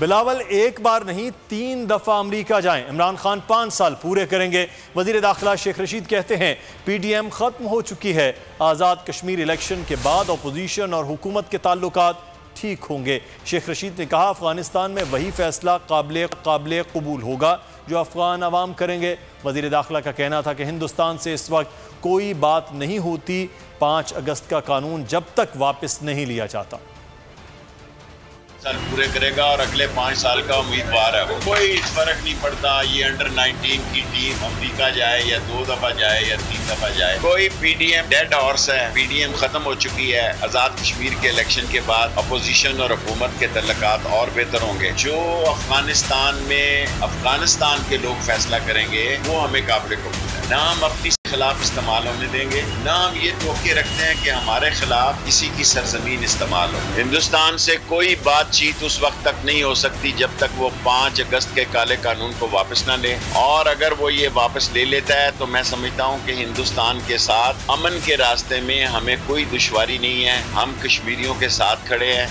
बिलावल एक बार नहीं 3 दफा अमरीका जाएं। इमरान खान 5 साल पूरे करेंगे। वजीर दाखिला शेख रशीद कहते हैं PDM खत्म हो चुकी है। आज़ाद कश्मीर इलेक्शन के बाद अपोजिशन और हुकूमत के ताल्लुकात ठीक होंगे। शेख रशीद ने कहा अफगानिस्तान में वही फैसला काबिल कबूल होगा जो अफगान अवाम करेंगे। वजीर दाखिला का कहना था कि हिंदुस्तान से इस वक्त कोई बात नहीं होती 5 अगस्त का कानून जब तक वापस नहीं लिया जाता। साल पूरे करेगा और अगले 5 साल का उम्मीदवार है वो। कोई फर्क नहीं पड़ता ये अंडर 19 की टीम अमेरिका जाए या 2 दफा जाए या 3 दफा जाए। कोई PDM डेड हॉर्स है। PDM खत्म हो चुकी है। आजाद कश्मीर के इलेक्शन के बाद अपोजिशन और हुकूमत के तल्लुकात और बेहतर होंगे। जो अफगानिस्तान के लोग फैसला करेंगे वो हमें काबिल कबूल है। ना हम अपनी खिलाफ इस्तेमाल होने देंगे, ना हम ये तोक़े रखते हैं कि हमारे खिलाफ किसी की सरजमीन इस्तेमाल हो। हिंदुस्तान से कोई बातचीत उस वक्त तक नहीं हो सकती जब तक वो 5 अगस्त के काले कानून को वापस ना ले। और अगर वो ये वापस ले लेता है तो मैं समझता हूँ कि हिंदुस्तान के साथ अमन के रास्ते में हमें कोई दुश्वारी नहीं है। हम कश्मीरियों के साथ खड़े हैं।